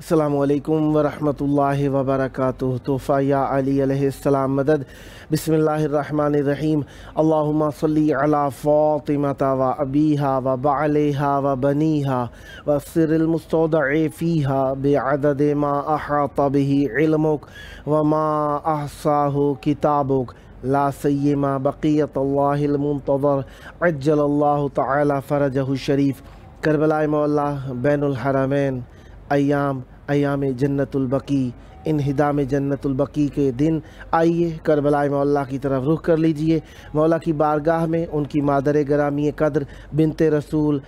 السلام علیکم ورحمۃ اللہ وبرکاتہ۔ تحفہ یا علی علیہ السلام مدد۔ بسم اللہ الرحمن الرحیم۔ اللہم صلی علی فاطمۃ و ابیہا و بعلیہا و بنیہا و السر المستودع فیہا بعدد ما احاط بہ علمک و ما احصاہ کتابک لا سیما بقیت اللہ المنتظر عجل اللہ تعالی فرجہ الشریف۔ کربلا مولا بین الحرمین، ایام جنت البقیع، انہدام جنت البقیع کے دن آئیے کربلا مولا کی طرف رخ کر لیجئے۔ مولا کی بارگاہ میں ان کی مادر گرامی قدر بنت رسول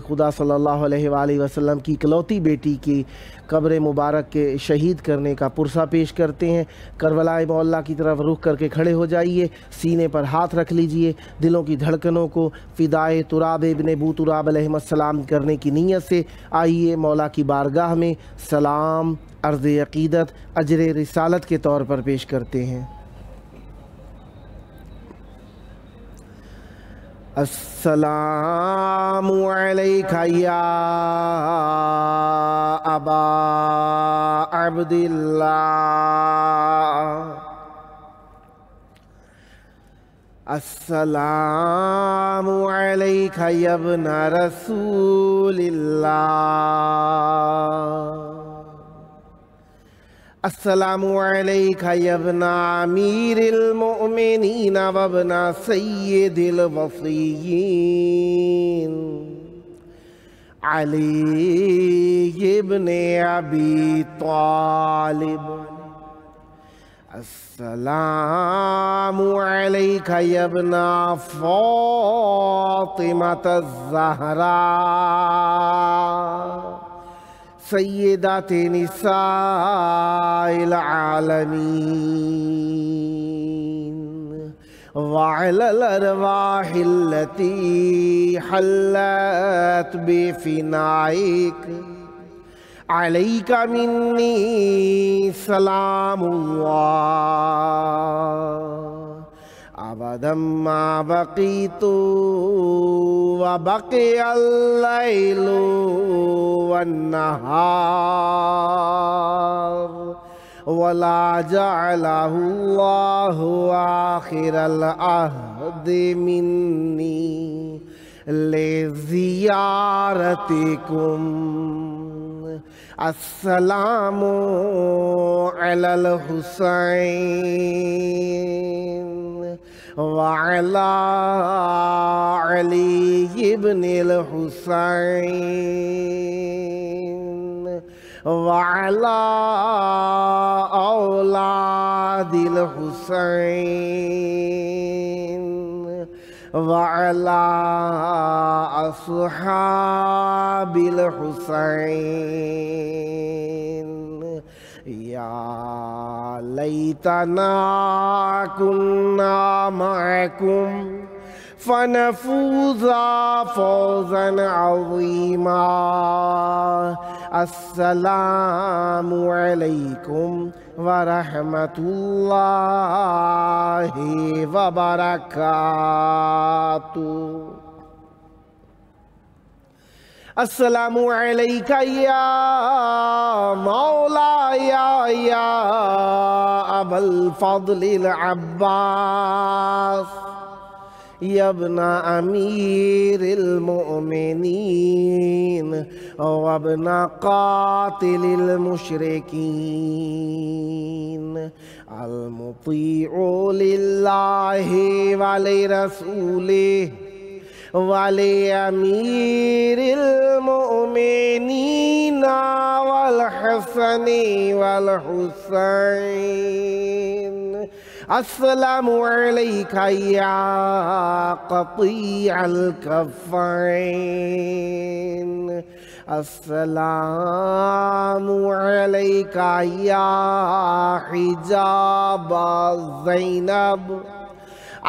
خدا صلی اللہ علیہ وآلہ وسلم کی اکلوتی بیٹی کی قبر مبارک کے شہید کرنے کا پرسہ پیش کرتے ہیں۔ کربلا مولا کی طرف رخ کر کے کھڑے ہو جائیے، سینے پر ہاتھ رکھ لیجئے، دلوں کی دھڑکنوں کو فدائے تراب ابن ابو تراب علیہ السلام کرنے کی نیت سے آئیے مولا کی بارگاہ میں سلام عرض عقیدت اجر رسالت کے طور پر پیش کرتے ہیں۔ السلام علیکہ یا ابا عبداللہ، السلام علیکہ یا ابن رسول اللہ، السلام علیکہ یا ابن امیر المؤمنین و ابن سید الوصیین علی ابن ابی طالب، السلام علیکہ یا ابن فاطمۃ الزہراء سیدات نساء العالمین، وعلی الارواح التي حلت بفنائک علیک منی سلام اللہ ابدا ما بقیت وبقی اللیل والنہار ولا جعلہ اللہ آخر العہد منی لزیارتکم، السلام علی الحسین وعلی علی ابن الحسین وعلی اولاد الحسین وعلی اصحاب الحسین، یا لیتنا کننا معکم فنفوز فوزا عظیما، السلام علیکم ورحمۃ اللہ وبرکاتہ۔ السلام علیکہ یا مولایا یا ابا الفضل العباس، یا ابن امیر المؤمنین و ابن قاتل المشرکین، المطیع للہ ولرسولہ ولامیر المؤمنین والحسن والحسین، السلام علیکہ یا قطیع الکفین، السلام علیکہ یا حجاب زینب،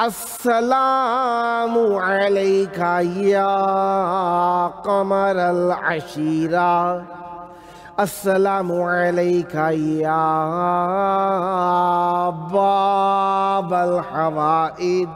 السلام علیکہ یا قمر العشیرہ، السلام علیکہ یا باب الحوائج،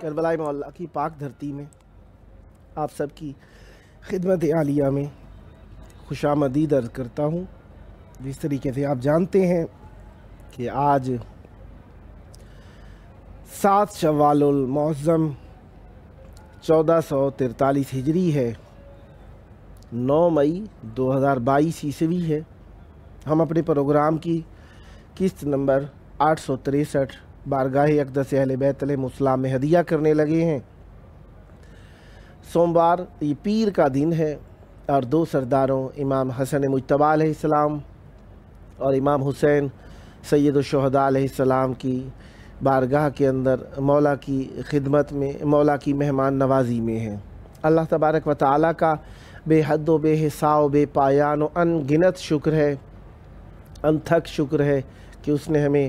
کربلائی مولا کی پاک دھرتی میں آپ سب کی خدمت عالیہ میں خوش آمدید عرض کرتا ہوں۔ جس طریقے سے آپ جانتے ہیں کہ آج 7 شوال المعظم 1443 ہجری ہے، 9 مئی 2022 عیسوی ہے۔ ہم اپنے پروگرام کی قسط نمبر 863 بارگاہ اقدس اہل بیت علیہ السلام میں ہدیہ کرنے لگے ہیں۔ سوموار یہ پیر کا دن ہے اور 2 سرداروں امام حسن مجتبیٰ علیہ السلام اور امام حسین سید الشہداء علیہ السلام کی بارگاہ کے اندر مولا کی خدمت میں، مولا کی مہمان نوازی میں ہیں۔ اللہ تبارک و تعالیٰ کا بے حد و بے حساب و بے پایان و ان گنت شکر ہے، انتھک شکر ہے کہ اس نے ہمیں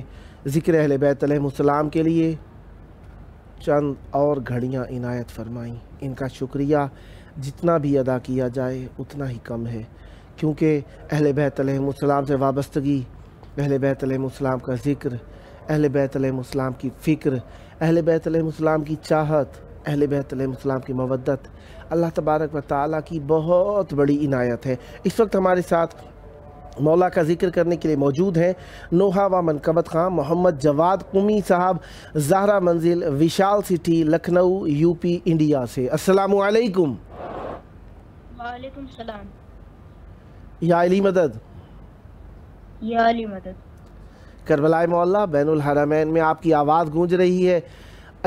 ذکر اہل بیت علیہ السلام کے لیے چند اور گھڑیاں عنایت فرمائیں۔ ان کا شکریہ جتنا بھی ادا کیا جائے اتنا ہی کم ہے، کیونکہ اہل بیت علیہ السلام سے وابستگی، اہل بیت علیہ السلام کا ذکر، اہل بیت علیہ السلام کی فکر، اہل بیت علیہ السلام کی چاہت، اہل بیت علیہ السلام کی مودت اللہ تبارک و تعالیٰ کی بہت بڑی عنایت ہے۔ اس وقت ہمارے ساتھ مولا کا ذکر کرنے کے لیے موجود ہیں نوحہ و منقبت خان محمد جواد Qummi Sahab, Zahra Manzil, Vishal city, Lucknow, U P, India سے۔ السلام علیکم۔ وعلیکم السلام۔ یا علی مدد، یا علی مدد۔ کربلائے مولا بین الحرمین میں آپ کی آواز گونج رہی ہے۔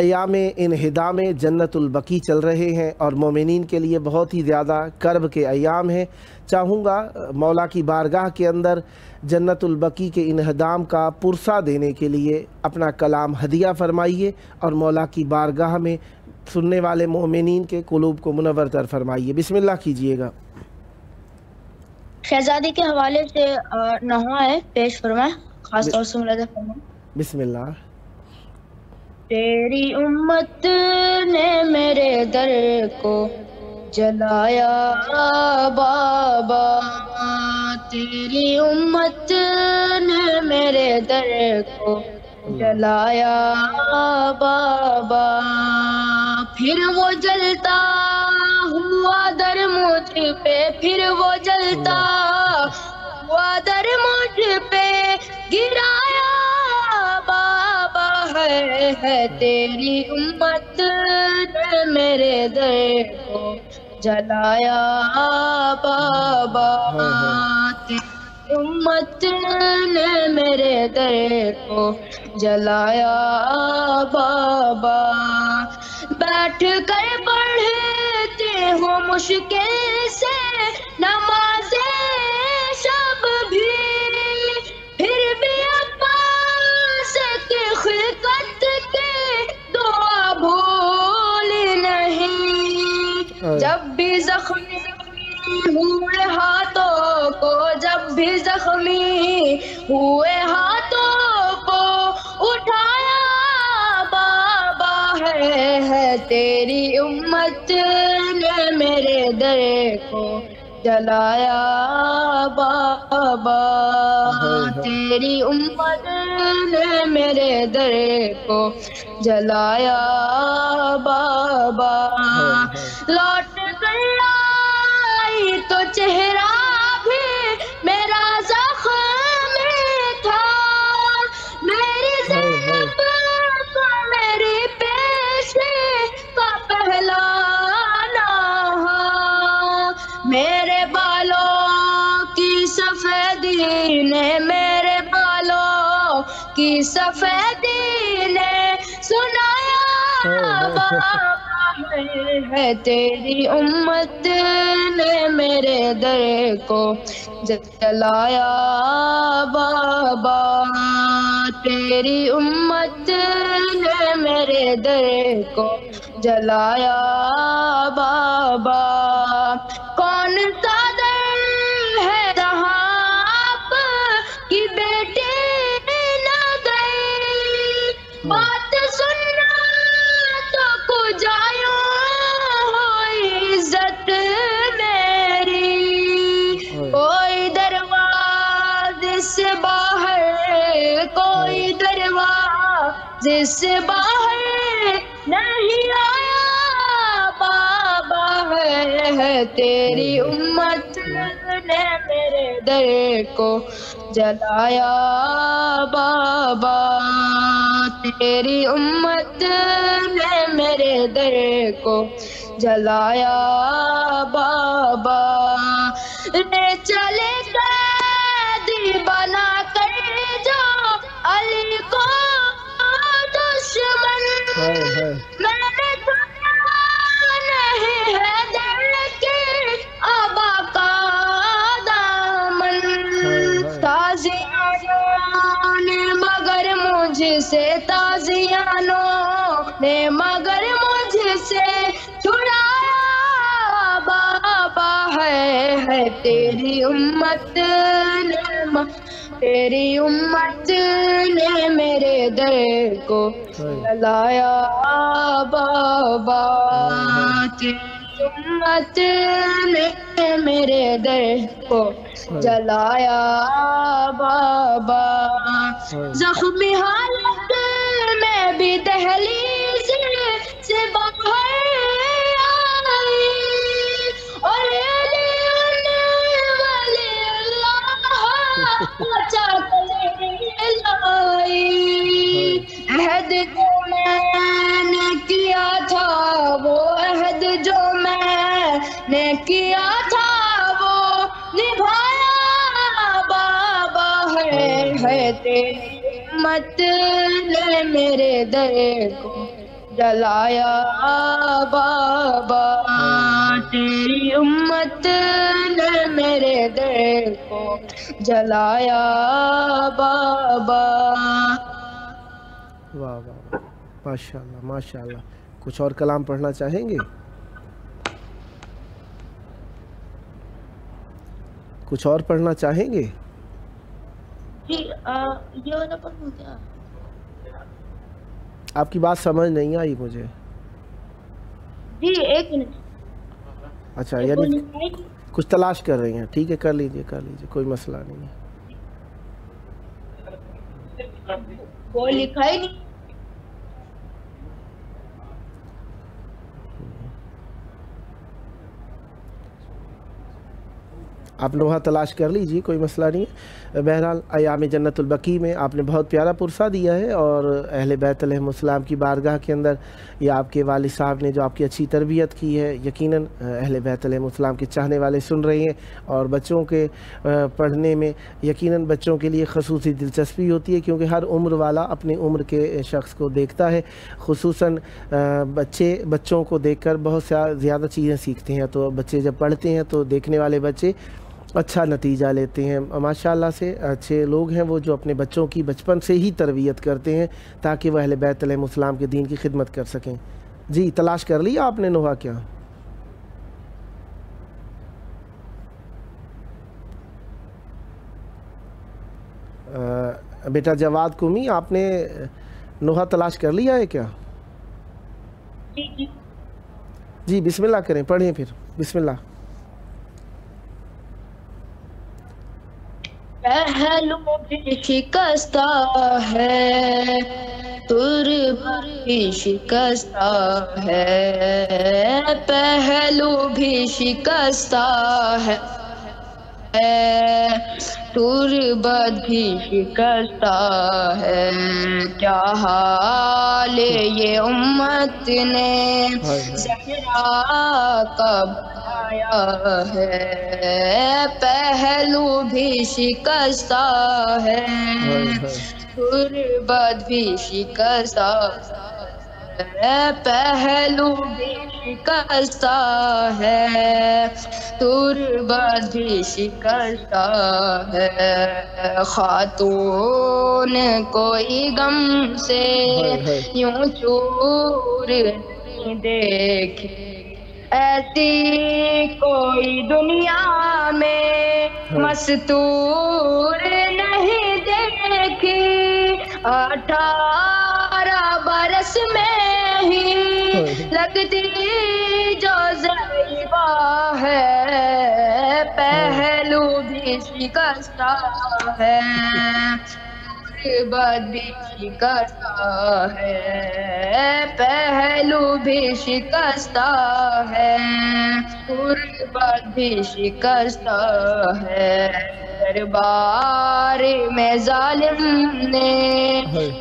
ایام انہدام جنت البقیع چل رہے ہیں اور مومنین کے لیے بہت ہی زیادہ کرب کے ایام ہیں۔ چاہوں گا مولا کی بارگاہ کے اندر جنت البقیع کے انہدام کا پرسہ دینے کے لیے اپنا کلام ہدیہ فرمائیے اور مولا کی بارگاہ میں سننے والے مومنین کے قلوب کو منور تر فرمائیے۔ بسم اللہ کیجئے گا۔ شہزادی کے حوالے سے نغمہ ہے، پیش فرمائیں، خاص طور سے ملاحظہ فرمائیں۔ بسم اللہ۔ تیری امت نے میرے در کو جلایا بابا، تیری امت نے میرے در کو جلایا بابا، پھر وہ جلتا ہوا در مجھ پہ، پھر وہ جلتا ہوا در مجھ پہ گرایا بابا، ہے تیری امت نے میرے در کو جلایا بابا، تیری امت نے میرے در کو جلایا بابا، بیٹھ کر پڑھتے ہو مشکل سے نماز شب بھی، پھر بھی عباس کی خلقت کے دعا بھول نہیں، جب بھی زخمی ہوئے ہاتھوں کو، جب بھی زخمی ہوئے ہاتھوں کو اٹھایا بابا، ہے تیری امت نے میرے در کو جلایا بابا، تیری امت نے میرے در کو جلایا بابا، لوٹ کر آئی تو چہرہ بھی میرا زخمی تھا، میری زینب کو میری پیشی کا پہلا نہا، میرے بالوں کی سفیدی نے، میرے بالوں کی سفیدی نے سنایا بابا، ہے تیری امت نے میرے در کو جلایا بابا، تیری امت نے میرے در کو جلایا بابا، کون سا در ہے جہاں آپ کی بیٹی نہ گئی، بات سننا تو کجایوں ہو عزت میری، کوئی دروازے سے باہر، کوئی دروازے سے باہر نہیں آیا بابا، ہے تیری امت نے میرے در کو جلایا بابا، تیری امت نے میرے در کو جلایا بابا، لے چلے قیدی بنا کر جو علی کو دشمن، میں نے سنا نہیں ہے در کے آبا کا دامن، تازیانوں نے مگر مجھ سے، تازیانوں نے مگر مجھ سے چھڑایا بابا، ہے تیری امت نے، تیری امت نے میرے در کو جلایا بابا، تیری امت نے میرے در کو جلایا بابا، زخمی حالت میں بھی دہلیز سے باہر آئی، اور ولی اللہ بچا کر لائی، عہد جو میں نے کیا تھا، وہ عہد جو میں نے کیا تھا وہ نبھایا بابا، ہے تیری امت نے میرے در کو جلایا بابا، تیری امت نے میرے در کو جلایا بابا۔ واہ واہ، ماشاء اللہ ماشاء اللہ۔ کچھ اور کلام پڑھنا چاہیں گے؟ کچھ اور پڑھنا چاہیں گے؟ جی یہ والا پڑھوں کیا؟ آپ کی بات سمجھ نہیں آئی مجھے۔ جی ایک منٹ۔ اچھا، یعنی کچھ تلاش کر رہی ہیں، ٹھیک ہے، کر لیجئے کر لیجئے، کوئی مسئلہ نہیں ہے۔ وہ لکھا ہی نہیں۔ آپ نوحہ تلاش کر لیجیے، کوئی مسئلہ نہیں ہے۔ بہرحال ایام جنت البقیع میں آپ نے بہت پیارا پرسہ دیا ہے، اور اہل بیت علیہ السلام کی بارگاہ کے اندر یہ آپ کے والد صاحب نے جو آپ کی اچھی تربیت کی ہے، یقیناً اہل بیت علیہ السلام کے چاہنے والے سن رہے ہیں، اور بچوں کے پڑھنے میں یقیناً بچوں کے لیے خصوصی دلچسپی ہوتی ہے، کیونکہ ہر عمر والا اپنی عمر کے شخص کو دیکھتا ہے، خصوصاً بچوں کو دیکھ کر بہت زیادہ چیزیں سیکھتے ہیں، تو بچے جب پڑھتے ہیں تو دیکھنے والے بچے اچھا نتیجہ لیتے ہیں۔ ماشاءاللہ سے اچھے لوگ ہیں وہ جو اپنے بچوں کی بچپن سے ہی تربیت کرتے ہیں تاکہ وہ اہل بیت علیہ السلام کے دین کی خدمت کر سکیں۔ جی تلاش کر لیا آپ نے نوحہ کیا؟ بیٹا جواد قمی، آپ نے نوحہ تلاش کر لیا ہے کیا؟ جی بسم اللہ کریں، پڑھیں پھر، بسم اللہ۔ پہلو بھی شکستہ ہے، تربت بھی شکستہ ہے، پہلو بھی شکستہ ہے، تربت بھی شکستہ ہے، کیا حال یہ امت نے زہرا کا بنایا ہے، پہلو بھی شکستہ ہے، تربت بھی شکستہ ہے، پہلو بھی شکستہ ہے، تربت بھی شکستہ ہے، خاتون کوئی غم سے یوں چور نہیں دیکھے، ایسی کوئی دنیا میں مستور نہیں دیکھی، 18 برس میں ہی لگتی جو ضعیفہ ہے، پہلو بھی شکستہ ہے، تربت بھی شکستہ ہے، پہلو بھی شکستہ ہے، تربت بھی شکستہ ہے، دربار میں ظالم نے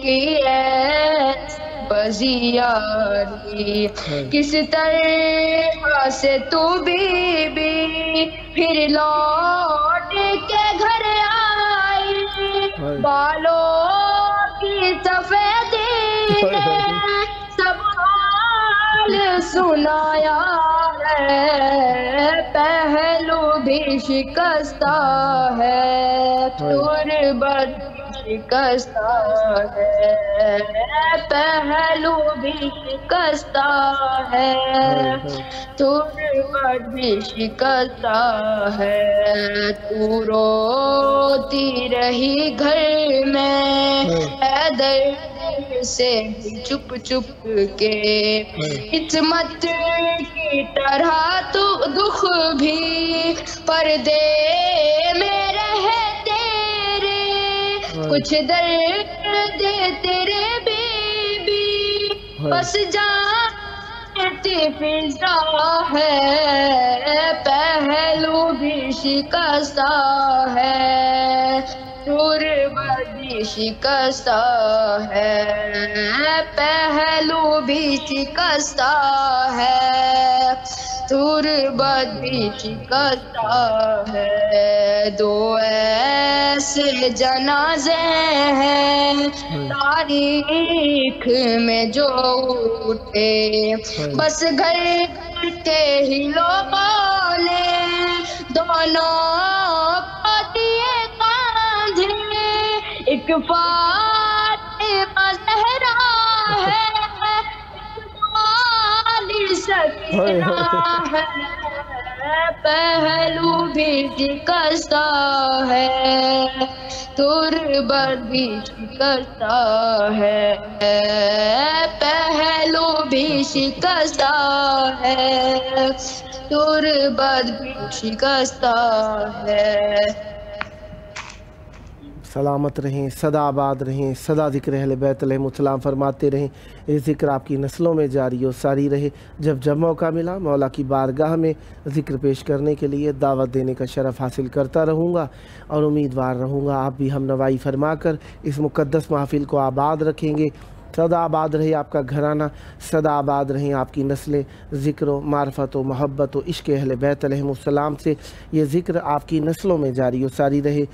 کی ایسی بزیاری، کس طرح سے تو بی بی پھر لوٹ کے گھر آئی، بالوں کی سفیدی نے سب حال سنایا ہے، پہلو بھی شکستہ ہے، تربت شکستہ ہے، پہلو بھی شکستہ ہے، تربت بھی شکستہ ہے، تو روتی رہی گھر میں حیدر سے چپ چپ کے، عصمت کی طرح تو دکھ بھی پردے میں رہے تیرے، کچھ درد تیرے بی بی بس جانتی فضا ہے، پہلو بھی شکستہ ہے، تربت بھی شکستہ ہے، پہلو بھی شکستہ ہے، تربت بھی شکستہ ہے، دو ایسے جنازے ہیں تاریخ میں جو اٹھے، بس گھر کے ہی لوگوں نے دونوں کو دیے کاندھے، ایک فاطمہ زہرا ہے، سکینہ ہے، پہلو بھی شکستہ ہے، تربت بھی شکستہ ہے، پہلو بھی شکستہ ہے، تربت بھی شکستہ ہے۔ سلامت رہیں، سدا آباد رہیں، سدا ذکر اہل بیت علیہم السلام فرماتے رہیں، یہ ذکر آپ کی نسلوں میں جاری و ساری رہے۔ جب موقع ملا مولا کی بارگاہ میں ذکر پیش کرنے کے لیے دعوت دینے کا شرف حاصل کرتا رہوں گا، اور امیدوار رہوں گا آپ بھی ہم نوائی فرما کر اس مقدس محفل کو آباد رکھیں گے۔ سدا آباد رہے آپ کا گھرانہ، سدا آباد رہیں آپ کی نسلیں، ذکر و معرفت و محبت و عشق اہل بیت علیہم السلام سے یہ ذکر آپ کی نسلوں میں جاری و ساری رہے۔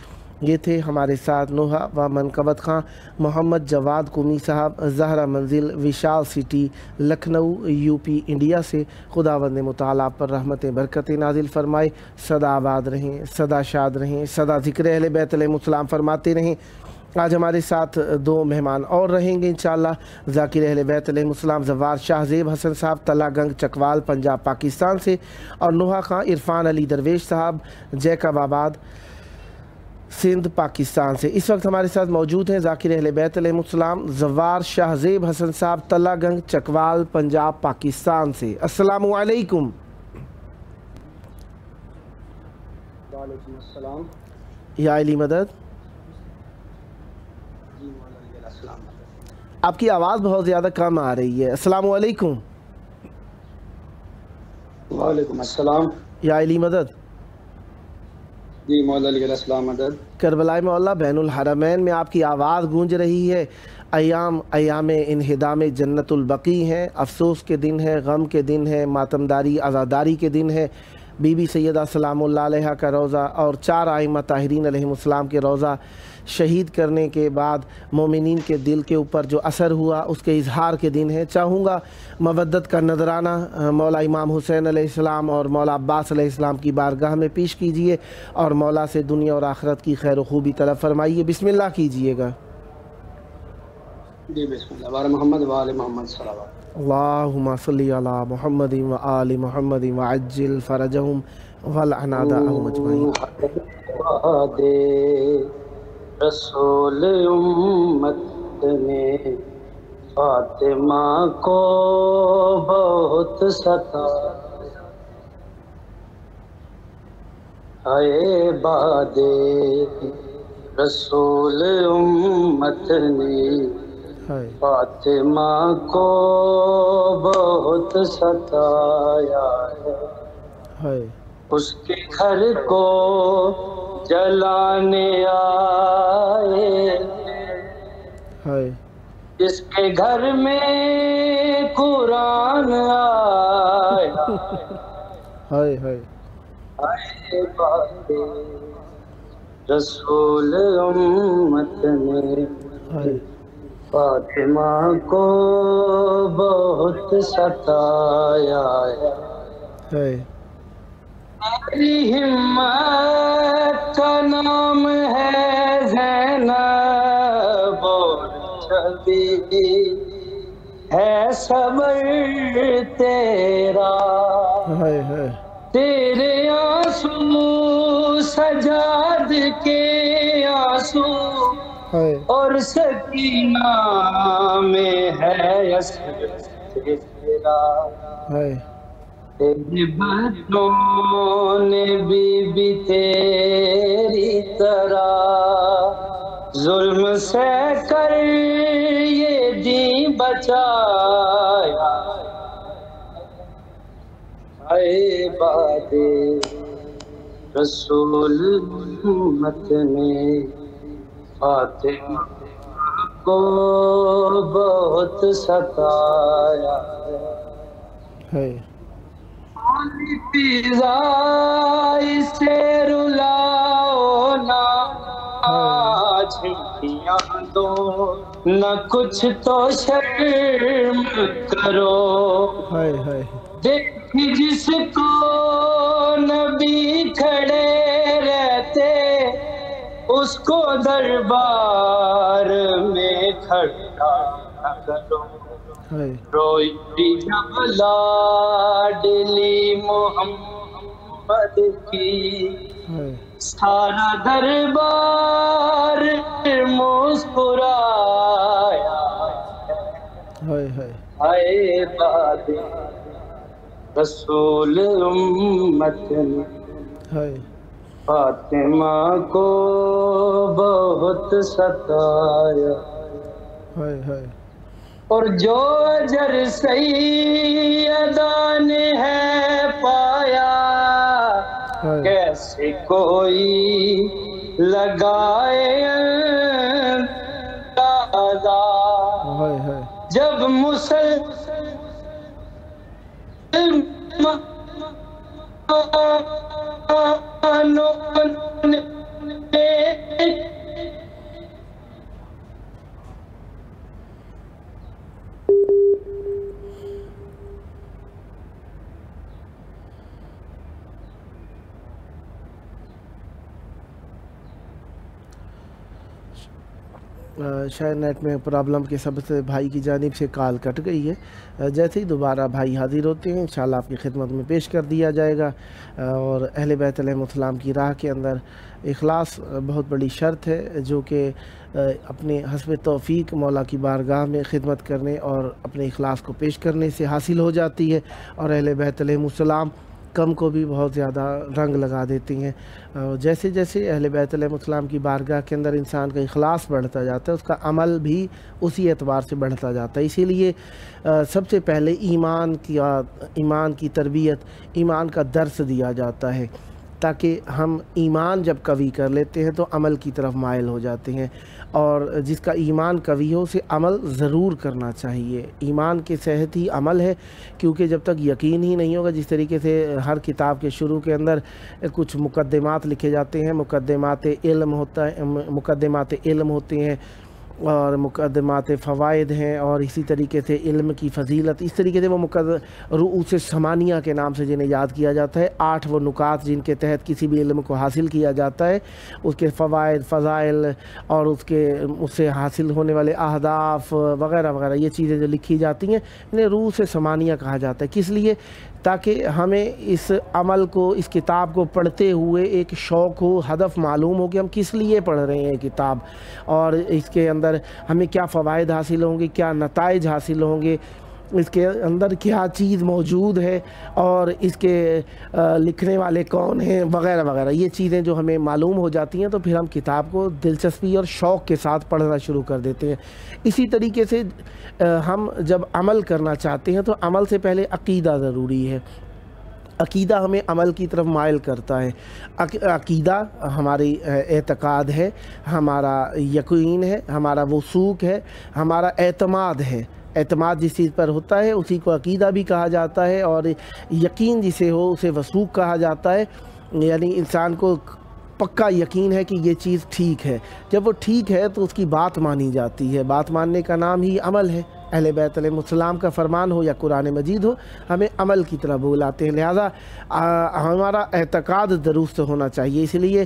یہ تھے ہمارے ساتھ نوحہ و منقبت خان محمد جواد Qummi Sahab, Zahra Manzil, Vishal city, Lucknow, U P, India سے۔ خداوند متعالی آپ پر رحمتیں برکتیں نازل فرمائے، سدا آباد رہیں، سدا شاد رہیں، سدا ذکر اہل بیت علیہم السلام فرماتے رہیں۔ آج ہمارے ساتھ دو مہمان اور رہیں گے انشاءاللہ، ذاکر اہل بیت علیہم السلام زوار شاہ زیب حسن صاحب تلا گنگ چکوال پنجاب پاکستان سے، اور نوحہ خان عرفان علی درویش صاحب جیکب آباد سندھ پاکستان سے۔ اس وقت ہمارے ساتھ موجود ہیں ذاکر اہل بیت علیہم السلام زوار شاہ زیب حسن صاحب تلا گنگ چکوال پنجاب پاکستان سے۔ السلام علیکم۔ وعلیکم السلام۔ یا علی مدد۔ آپ کی آواز بہت زیادہ کم آ رہی ہے۔ السلام علیکم۔ وعلیکم السلام۔ یا علی مدد۔ جی مولا علیہ السلام مدد۔ کربلائے مولا بین الحرمین میں آپ کی آواز گونج رہی ہے۔ ایام انہدام جنت البقیع ہیں، افسوس کے دن ہے، غم کے دن ہے، ماتمداری عزاداری کے دن ہے۔ بی بی سیدہ سلام اللہ علیہ کا روضہ اور 4 ائمہ طاہرین علیہم السلام کے روضہ شہید کرنے کے بعد مومنین کے دل کے اوپر جو اثر ہوا اس کے اظہار کے دن ہے۔ چاہوں گا مودت کا نذرانہ مولا امام حسین علیہ السلام اور مولا عباس علیہ السلام کی بارگاہ میں پیش کیجئے اور مولا سے دنیا اور آخرت کی خیر و خوبی طلب فرمائیے۔ بسم اللہ کیجئے گا۔ جی بسم اللہ، وعلی محمد وعلی محمد صلوات۔ اللہم صلی علی محمد و آل محمد وعجل فرجہم ولعن اعداءہم اجمعین۔ رسول امت نے فاطمہ کو بہت ستایا، اے باد رسول امت نے فاطمہ کو بہت ستایا ہے، اس کے گھر کو جلانے آئے، جس کے گھر میں قرآن آیا، آئے بات رسول امت نے فاطمہ کو بہت ستایا ہے۔ تیری ہمت کا نام ہے زینب اور چھبی ہے صبر تیرا، تیرے آنسو سجاد کے آنسو اور سکینہ میں ہے اثر تیرا، تیرے بچوں نے بھی تیری طرح ظلم سے کر یہ دین بچایا، اے باد رسول امت نے فاطمہ کو بہت ستایا ہے، فضائی سے رلاؤ نہ جھنکیاں دو، نہ کچھ تو شرم کرو، دیکھ جس کو نبی کھڑے رہتے اس کو دربار میں کھڑا نہ کرو، روئی جب لاڈلی محمد کی سارا دربار مسکرایا، اے باد رسول امت نے فاطمہ کو بہت ستایا، اور جو اجر سیدہ نے ہے پایا کیسے کوئی لگائے اندازہ، جب شاید نیٹ میں پرابلم کے سبب سے بھائی کی جانب سے کال کٹ گئی ہے، جیسے ہی دوبارہ بھائی حاضر ہوتے ہیں انشاءاللہ آپ کی خدمت میں پیش کر دیا جائے گا۔ اور اہل بیت علیہ السلام کی راہ کے اندر اخلاص بہت بڑی شرط ہے، جو کہ اپنے حسب توفیق مولا کی بارگاہ میں خدمت کرنے اور اپنے اخلاص کو پیش کرنے سے حاصل ہو جاتی ہے، اور اہل بیت علیہ السلام کم کو بھی بہت زیادہ رنگ لگا دیتی ہیں۔ جیسے جیسے اہل بیت علیہ السلام کی بارگاہ کے اندر انسان کا اخلاص بڑھتا جاتا ہے، اس کا عمل بھی اسی اعتبار سے بڑھتا جاتا ہے۔ اسی لیے سب سے پہلے ایمان کی تربیت، ایمان کا درس دیا جاتا ہے۔ تاکہ ہم ایمان جب قوی کر لیتے ہیں تو عمل کی طرف مائل ہو جاتے ہیں، اور جس کا ایمان قوی ہو اسے عمل ضرور کرنا چاہیے۔ ایمان کی صحت ہی عمل ہے، کیونکہ جب تک یقین ہی نہیں ہوگا، جس طریقے سے ہر کتاب کے شروع کے اندر کچھ مقدمات لکھے جاتے ہیں، مقدمات علم ہوتے ہیں اور مقدمات فوائد ہیں، اور اسی طریقے سے علم کی فضیلت، اس طریقے سے وہ رؤوس ثمانیہ کے نام سے جنہیں یاد کیا جاتا ہے، 8 وہ نکات جن کے تحت کسی بھی علم کو حاصل کیا جاتا ہے، اس کے فوائد، فضائل اور اس سے حاصل ہونے والے اہداف وغیرہ وغیرہ، یہ چیزیں جو لکھی جاتی ہیں انہیں رؤوس ثمانیہ کہا جاتا ہے۔ کس لیے؟ تاکہ ہمیں اس عمل کو، اس کتاب کو پڑھتے ہوئے ایک شوق ہو، ہدف معلوم ہو کہ ہم کس لیے پڑھ رہے ہیں کتاب، اور اس کے اندر ہمیں کیا فوائد حاصل ہوں گے، کیا نتائج حاصل ہوں گے، اس کے اندر کیا چیز موجود ہے، اور اس کے لکھنے والے کون ہیں وغیرہ وغیرہ، یہ چیزیں جو ہمیں معلوم ہو جاتی ہیں تو پھر ہم کتاب کو دلچسپی اور شوق کے ساتھ پڑھنا شروع کر دیتے ہیں۔ اسی طریقے سے ہم جب عمل کرنا چاہتے ہیں تو عمل سے پہلے عقیدہ ضروری ہے۔ عقیدہ ہمیں عمل کی طرف مائل کرتا ہے۔ عقیدہ ہماری اعتقاد ہے، ہمارا یقین ہے، ہمارا وثوق ہے، ہمارا اعتماد ہے۔ اعتماد جس چیز پر ہوتا ہے اسی کو عقیدہ بھی کہا جاتا ہے، اور یقین جسے ہو اسے وثوق کہا جاتا ہے، یعنی انسان کو پکا یقین ہے کہ یہ چیز ٹھیک ہے۔ جب وہ ٹھیک ہے تو اس کی بات مانی جاتی ہے، بات ماننے کا نام ہی عمل ہے۔ اہل بیت علیہ السلام کا فرمان ہو یا قرآن مجید ہو، ہمیں عمل کی طرف بلاتے ہیں، لہذا ہمارا اعتقاد درست ہونا چاہیے۔ اس لیے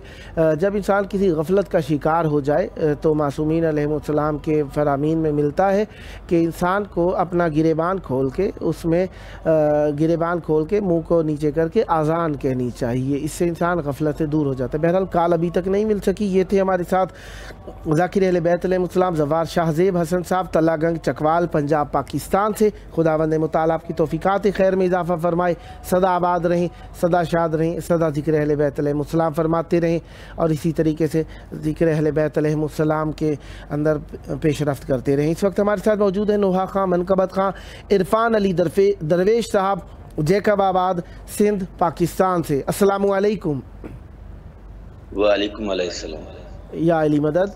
جب انسان کسی غفلت کا شکار ہو جائے تو معصومین علیہ السلام کے فرامین میں ملتا ہے کہ انسان کو اپنا گریبان کھول کے منہ کو نیچے کر کے اذان کہنی چاہیے، اس سے انسان غفلت سے دور ہو جاتا ہے۔ بہرحال کال ابھی تک نہیں مل سکی۔ یہ تھے ہمارے ساتھ ذاکر اہل بیت علیہ السلام زوار شاہ زیب حسن صاحب، تلہ گنگ چکوال، پنجاب، پاکستان سے۔ خداوند متعال آپ کی توفیقات خیر میں اضافہ فرمائے، سدا آباد رہیں، سدا شاد رہیں، سدا ذکر اہل بیت علیہ السلام فرماتے رہیں، اور اسی طریقے سے ذکر اہل بیت علیہ السلام کے اندر پیش رفت کرتے رہیں۔ اس وقت ہمارے ساتھ موجود ہیں نوحہ خان، منقبت خان، عرفان علی درویش صاحب، جیکب آباد، سندھ، پاکستان سے۔ السلام علیکم۔ وعلیکم علیہ السلام۔ یا علی مدد،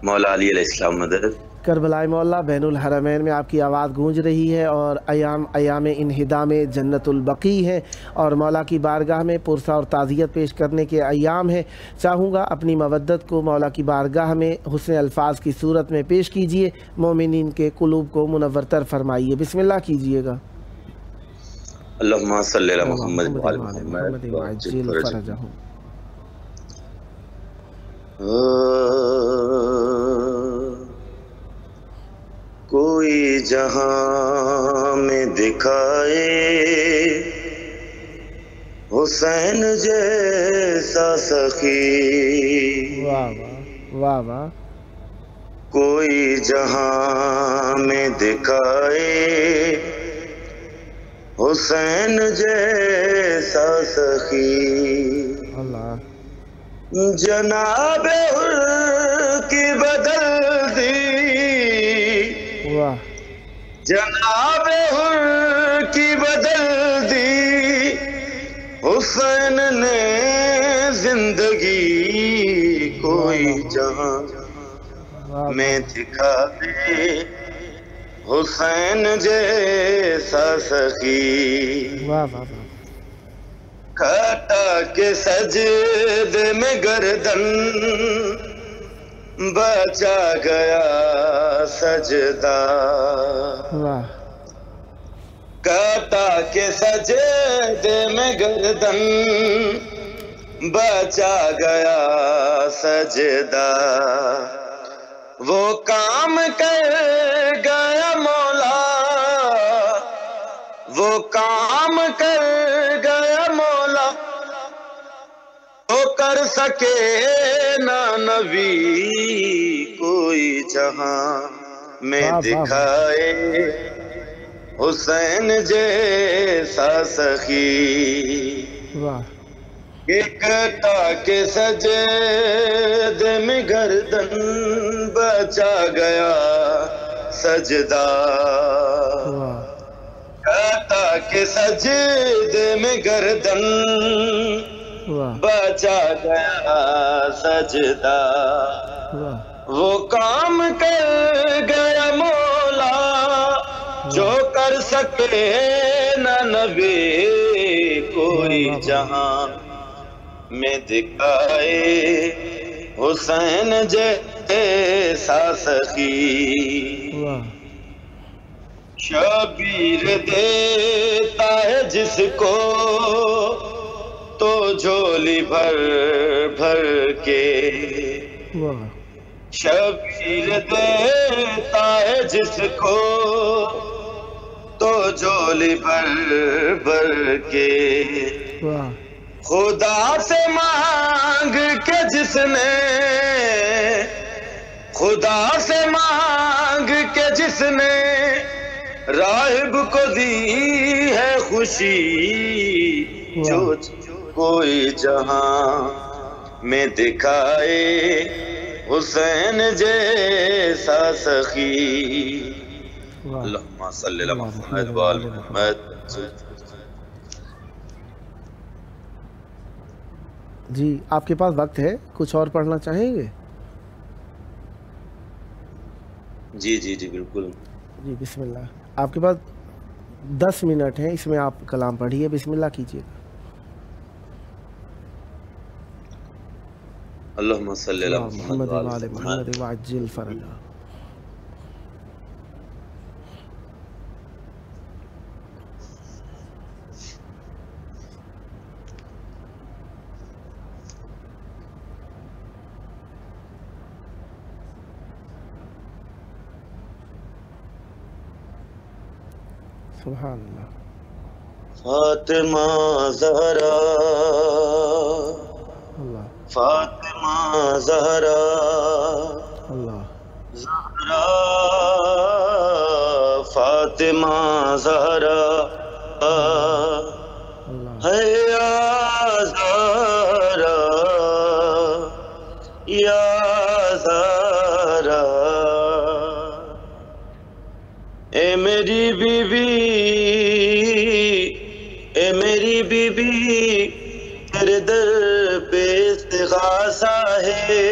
مولا علی علیہ السلام مدد۔ کربلائے مولا بین الحرمین میں آپ کی آواز گونج رہی ہے، اور ایام انہدام جنت البقیع ہے، اور مولا کی بارگاہ میں پرسہ اور تعزیت پیش کرنے کے ایام ہے۔ چاہوں گا اپنی مودت کو مولا کی بارگاہ میں حسن الفاظ کی صورت میں پیش کیجئے، مومنین کے قلوب کو منورتر فرمائیے۔ بسم اللہ کیجئے گا۔ اللہم صلی علی محمد وعلی محمد وعجل فرجہم۔ کوئی جہاں میں دکھائے حسین جیسا سخی، واہ واہ واہ واہ۔ کوئی جہاں میں دکھائے حسین جیسا سخی، اللہ، جناب حر کی بدل دی، واہ، جناب حر کی بدل دی، حسین نے زندگی، کوئی جہاں میں دکھا دے حسین جیسا سخی، واہ واہ واہ۔ کھٹا کے سجدے میں گردن بچا گیا سجدہ، واہ، کھٹا کے سجدے میں گردن بچا گیا سجدہ، وہ کام کر گیا مولا، وہ کام کر گیا مولا، تو کر سکے نہ نبی، کوئی جہاں میں دکھائے حسین جیسا سخی، واہ، کٹا کے سجدے میں گردن بچا گیا سجدہ، واہ، کٹا کے سجدے میں گردن واہ بچا گیا سجدہ واہ وہ کام کر گیا مولا جو کر سکے نہ نبی کوئی جہاں میں دکھائے حسین جیسا سخی واہ شبیر دیتا ہے جس کو تو جھولی بھر بھر کے واہ شبیر دیتا ہے جس کو تو جھولی بھر بھر کے واہ خدا سے مانگ کے جس نے خدا سے مانگ کے جس نے راہب کو دی ہے خوشی جو کوئی جہاں میں دکھائے حسین جیسا سخی واہ اللہم صلی علی محمد وآل محمد. جی آپ کے پاس وقت ہے کچھ اور پڑھنا چاہیں گے؟ جی جی جی بالکل. جی بسم اللہ. آپ کے پاس 10 منٹ ہیں، اس میں آپ کلام پڑھیے، بسم اللہ کیجیے. اللہم صلی علی محمد محمد وآل وآل محمد. محمد وعجل فرجہ. سبحان اللہ. فاطمہ زہرا اللہ فاطمہ زہرا اللہ زہرا فاطمہ زہرا اللہ ہے یا زہرا یا زہرا اے میری بی بی اے میری بی بی تیرے در پہ استغاثہ ہے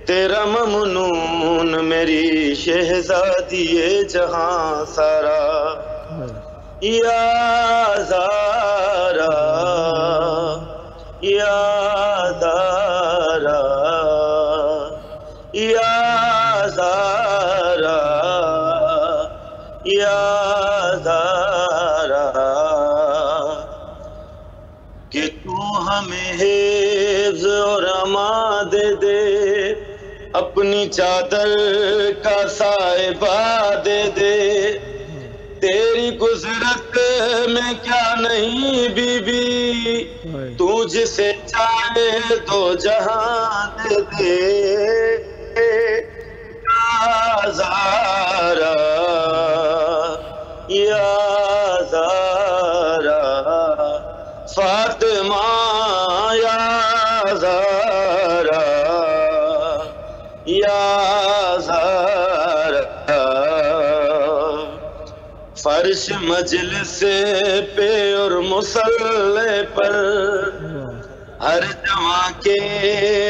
تیرا ممنون میری شہزادی جہاں سارا یا زارا یا زارا یا زارا یا زارا کہ تو ہمیں حفظ اور امان دے دے اپنی چادر کا سائبہ دے دے تیری گزرت میں کیا نہیں بی بی تو جسے چاہے دو جہاں دے دے یا زارا یا زارا فاطمہ یا زارا یا زارا فرش مجلس پہ اور مصلی پر ہر جوان کے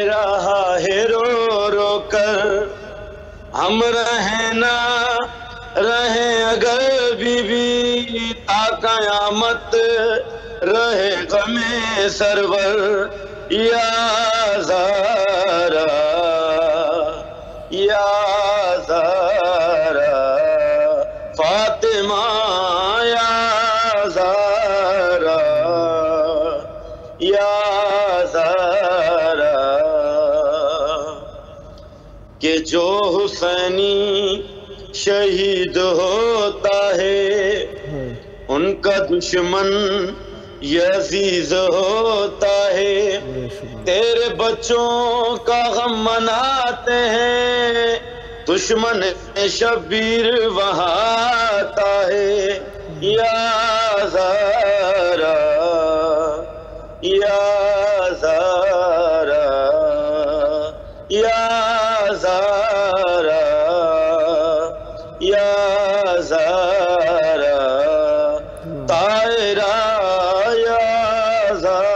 رہا ہے رو رو کر ہم رہیں نہ رہیں اگر بی بی تا قیامت رہے غم سرور یا زارا یا زارا فاطمہ یا زارا یا زارا کہ جو حسینی شہید ہوتا ہے ان کا دشمن یزید ہوتا ہے تیرے بچوں کا غم مناتے ہیں دشمن شبیر وہاں آتا ہے یا زارا یا زارا یا زارا یا زارا طاہرہ یا زارا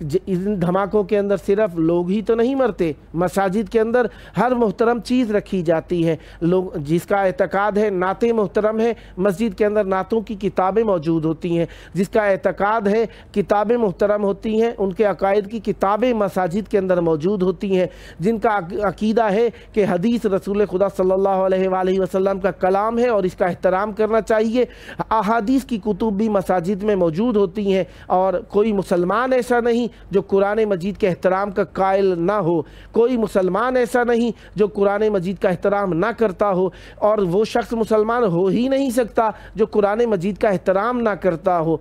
ان دھماکوں کے اندر صرف لوگ ہی تو نہیں مرتے، مساجد کے اندر ہر محترم چیز رکھی جاتی ہے، لوگ جس کا اعتقاد ہے نعتیں محترم ہے، مسجد کے اندر نعتوں کی کتابیں موجود ہوتی ہیں، جس کا اعتقاد ہے کتابیں محترم ہوتی ہیں، ان کے عقائد کی کتابیں مساجد کے اندر موجود ہوتی ہیں، جن کا عقیدہ ہے کہ حدیث رسول خدا صلی اللہ علیہ وآلہ وسلم کا کلام ہے اور اس کا احترام کرنا چاہیے، احادیث کی کتب بھی مساجد میں موجود ہوتی ہیں، اور کوئی مسلمان ایسا نہیں جو قرآن مجید کے احترام کا قائل نہ ہو، کوئی مسلمان ایسا نہیں جو قرآن مجید کا احترام نہ کرتا ہو، اور وہ شخص مسلمان ہو ہی نہیں سکتا جو قرآن مجید کا احترام نہ کرتا ہو۔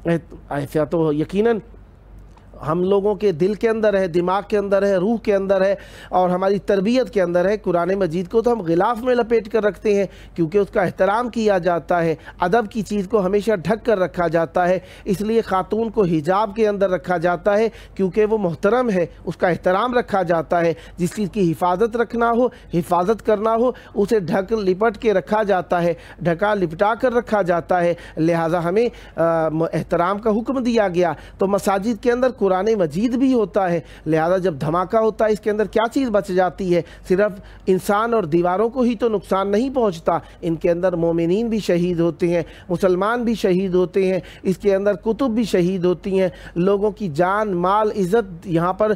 ایسا تو یقیناً ہم لوگوں کے دل کے اندر ہے، دماغ کے اندر ہے، روح کے اندر ہے، اور ہماری تربیت کے اندر ہے۔ قرآن مجید کو تو ہم غلاف میں لپیٹ کر رکھتے ہیں کیونکہ اس کا احترام کیا جاتا ہے، ادب کی چیز کو ہمیشہ ڈھک کر رکھا جاتا ہے، اس لیے خاتون کو حجاب کے اندر رکھا جاتا ہے کیونکہ وہ محترم ہے، اس کا احترام رکھا جاتا ہے، جس چیز کی حفاظت رکھنا ہو، حفاظت کرنا ہو، اسے ڈھک لپٹ کے رکھا جاتا ہے، ڈھکا لپٹا کر رکھا جاتا ہے، لہٰذا ہمیں احترام کا حکم دیا گیا۔ تو مساجد کے اندر قرآن مجید بھی ہوتا ہے، لہذا جب دھماکہ ہوتا ہے اس کے اندر کیا چیز بچ جاتی ہے؟ صرف انسان اور دیواروں کو ہی تو نقصان نہیں پہنچتا، ان کے اندر مومنین بھی شہید ہوتے ہیں، مسلمان بھی شہید ہوتے ہیں، اس کے اندر کتب بھی شہید ہوتی ہیں، لوگوں کی جان مال عزت یہاں پر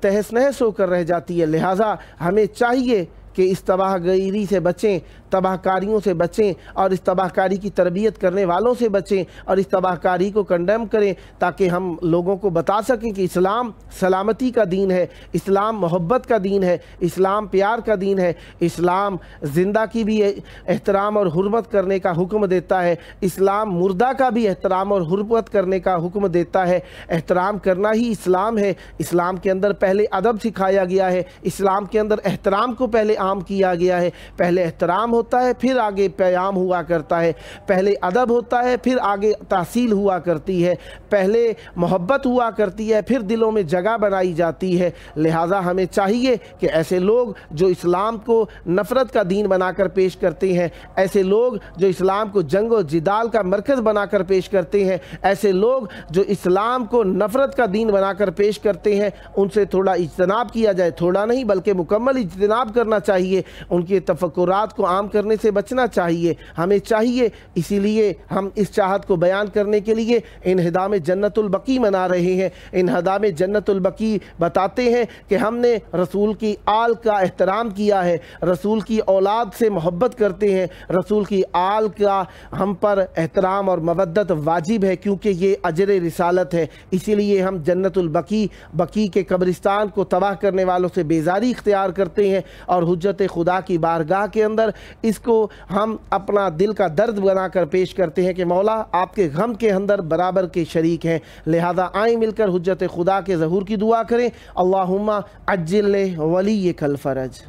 تہس نہس ہو کر رہ جاتی ہے۔ لہذا ہمیں چاہیے کہ اس تباہ گیری سے بچیں، تباہ کاریوں سے بچیں، اور اس تباہ کاری کی تربیت کرنے والوں سے بچیں، اور اس تباہ کاری کو کنڈیم کریں تاکہ ہم لوگوں کو بتا سکیں کہ اسلام سلامتی کا دین ہے، اسلام محبت کا دین ہے، اسلام پیار کا دین ہے، اسلام زندہ کی بھی احترام اور حرمت کرنے کا حکم دیتا ہے، اسلام مردہ کا بھی احترام اور حرمت کرنے کا حکم دیتا ہے۔ احترام کرنا ہی اسلام ہے۔ اسلام کے اندر پہلے ادب سکھایا گیا ہے، اسلام کے اندر احترام کو پہلے عام کیا گیا ہے، پہلے احترام ہوتا ہے پھر آگے پیام ہوا کرتا ہے، پہلے ادب ہوتا ہے پھر آگے تحصیل ہوا کرتی ہے، پہلے محبت ہوا کرتی ہے پھر دلوں میں جگہ بنائی جاتی ہے۔ لہٰذا ہمیں چاہیے کہ ایسے لوگ جو اسلام کو نفرت کا دین بنا کر پیش کرتے ہیں، ایسے لوگ جو اسلام کو جنگ و جدال کا مرکز بنا کر پیش کرتے ہیں، ایسے لوگ جو اسلام کو نفرت کا دین بنا کر پیش کرتے ہیں، ان سے تھوڑا اجتناب کیا جائے، تھوڑا نہیں بلکہ مکمل اجتناب کرنا چاہیے، ان کے تفکرات کو عام کرنے سے بچنا چاہیے، ہمیں چاہیے۔ اسی لیے ہم اس چاہت کو بیان کرنے کے لیے انہدام جنت البقیع منا رہے ہیں۔ انہدام جنت البقیع بتاتے ہیں کہ ہم نے رسول کی آل کا احترام کیا ہے، رسول کی اولاد سے محبت کرتے ہیں، رسول کی آل کا ہم پر احترام اور مودت واجب ہے کیونکہ یہ اجر رسالت ہے۔ اسی لیے ہم جنت البقیع، بقیع کے قبرستان کو تباہ کرنے والوں سے بیزاری اختیار کرتے ہیں، اور حجت خدا کی بارگاہ کے اندر اس کو ہم اپنا دل کا درد بنا کر پیش کرتے ہیں کہ مولا آپ کے غم کے اندر برابر کے شریک ہیں۔ لہذا آئیں مل کر حجت خدا کے ظہور کی دعا کریں۔ اللہم عجل ولیک الفرج۔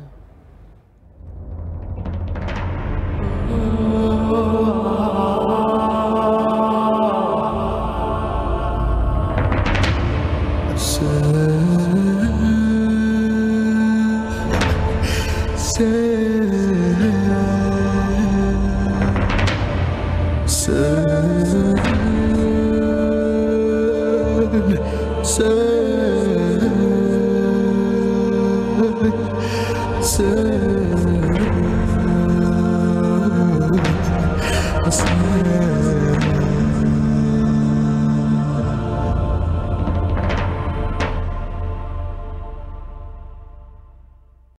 Sir